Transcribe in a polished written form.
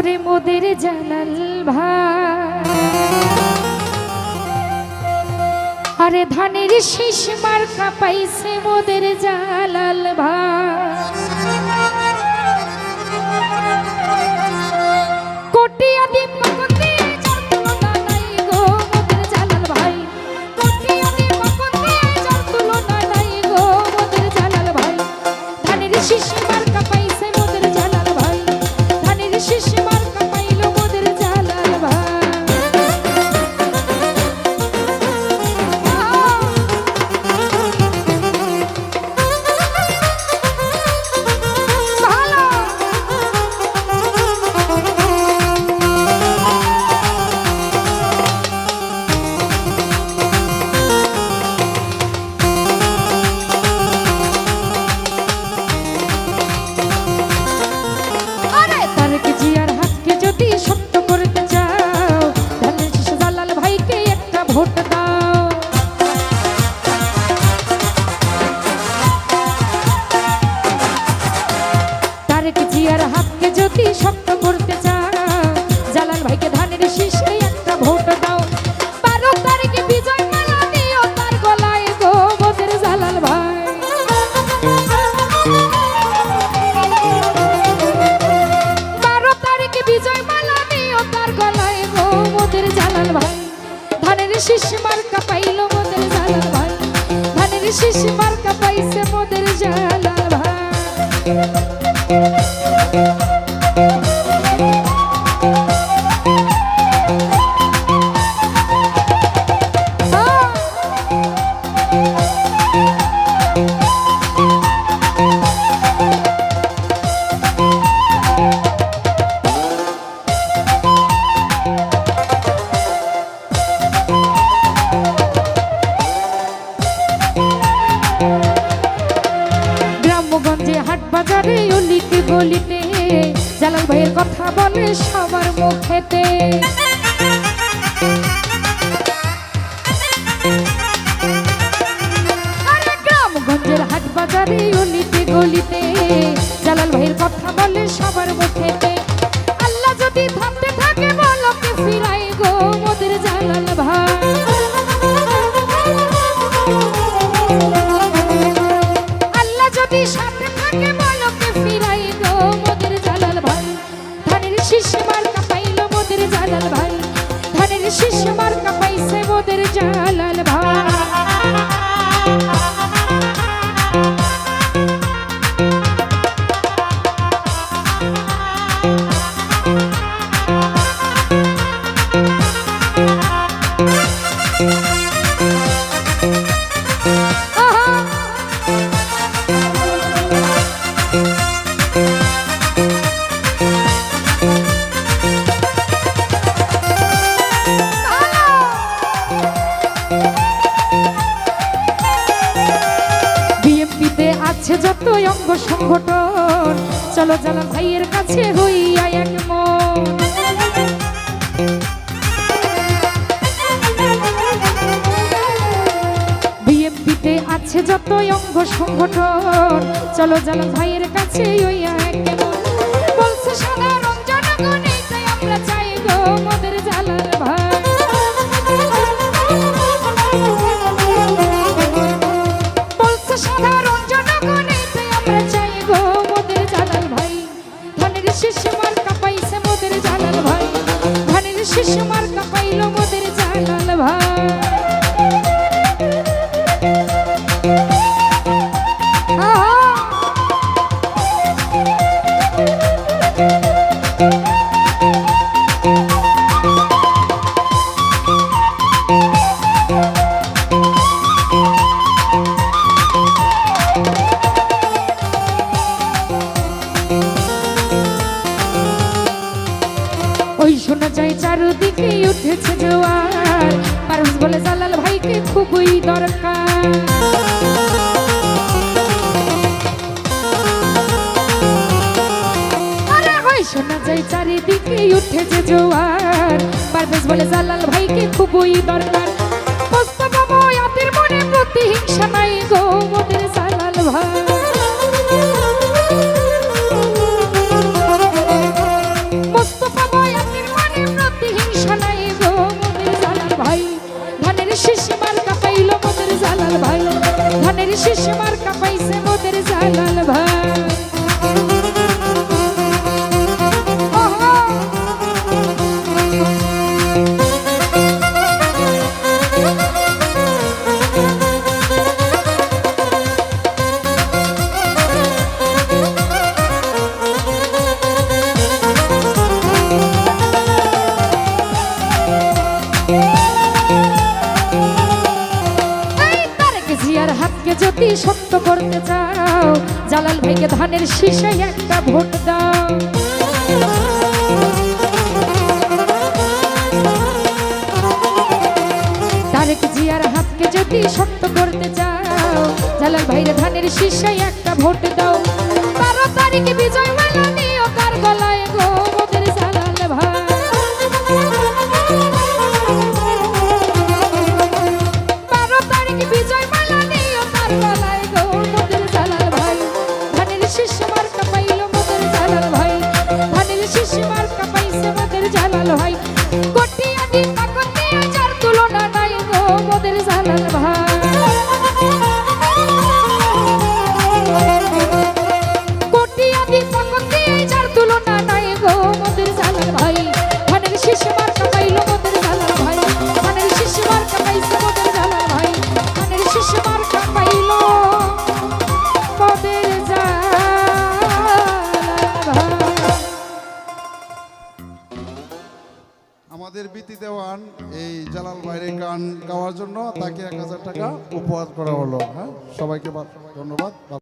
ওরে মোদের জালাল ভাই, আরে ধানের শীষ মার্কা পাইছে মোদের জালাল ভাই। কোটি আদি পকতি যার তুলনা নাই গো মোদের জালাল ভাই, কোটি আদি পকতি যার তুলনা নাই গো মোদের জালাল ভাই। ধানের শীষ মার্কা পাইছে মোদের জালাল ভাই, ধানের শীষ মার্কা পাইলো মোদের জালাল ভাই। শক্ত করতে চাও জালাল ভাইকে ধানের শীষে একটা ভোট দাও। 12 তারিখে বিজয় মালা দিও তার গলায় গো মোদের জালাল ভাই। 12 তারিখে বিজয় মালা দিও তার গলায় গো মোদের জালাল ভাই। ধানের শীষ মার্কা পাইলো মোদের জালাল ভাই, ধানের শীষ মার্কা পাইছে মোদের জালাল ভাই। গ্রামগঞ্জে হাট বাজারে অলিতে গলিতে জালাল ভাইয়ের কথা বলে সবার মুখেতে। গ্রামগঞ্জের হাট বাজারে অলিতে গলিতে জালাল ভাইয়ের কথা বলে সবার মুখেতে। আল্লাহ যদি থামতে থাকে বলকে ফিরাই গো মোদের জালাল ভাই। আল্লাহ যদি সাথে থাকে বলকে ফিরাই গো মোদের জালাল ভাই। ধানের শীষ মার্কা পাইলো মোদের জালাল ভাই, ধানের শীষ মার্কা পাইছে মোদের জালাল ভাই। যত অঙ্গ সংগঠন চলো জালাল ভাইয়ের কাছে হইয়া এক মন। বিএমপিতে আছে যত অঙ্গ সংগঠন চলো জালাল ভাইয়ের কাছে হইয়া এক মন। বলছে সাধারণ জনগণ এইটাই আমরা চাই গো মোদের জালাল ভাই। বলছে সাধারণ জনগণ আমরা চাই গো মোদের জালাল ভাই। ধানের শীষ মার্কা পাইছে মোদের জালাল ভাই, ধানের শীষ মার্কা পাইলো মোদের জালাল ভাই। ওই শোনা যায় চারদিকে উঠেছে জোয়ার, পারস বলে জালাল ভাইকে খুবই দরকার। আরে ওই শোনা যায় চারিদিকে উঠেছে জোয়ার, পারস বলে জালাল ভাইকে খুবই দরকার। মোস্তফা বয়াতের মনে প্রতিহিংসা নাই গো মোদের জালাল ভাই। মোস্তফা শীষ মার্কা পাইছে মোদের জালাল ভাই। হাতকে যদি সত্য করতে চাও জালাল ভাইকে ধানের শীষে একটা ভোট দাও। তারেক জিয়ার হাতকে যদি সত্য করতে চাও জালাল ভাইরে ধানের শীষে একটা ভোট দাও। 12 তারিখে বিজয় মালা দিও তার গলায় গো মোদের জালাল ভাই। 12 তারিখে বিজয় মালা দিও তার গলায় গো মোদের জালাল ভাই। ধানের শীষ মার্কা পাইলো মোদের জালাল ভাই। ধানের শীষ মার্কা পাইছে মোদের জালাল ভাই। কোটি আদি পাকতে যার তুলনা নাই গো মোদের জালাল ভাই। কোটি আদি পাকতে যার তুলনা নাই গো মোদের জালাল ভাই। ধানের শীষ মার্কা পাইলো মোদের জালাল ভাই। ধানের শীষ মার্কা পাইছে মোদের জালাল ভাই। ধানের শীষ মার্কা পাইলো মোদের জালাল ভাই। আমাদের বিতি দেওয়ান এই জালাল ভাইয়ের গান গাওয়ার জন্য তাকে 1000 টাকা উপহার করা হলো। হ্যাঁ, সবাইকে ধন্যবাদ।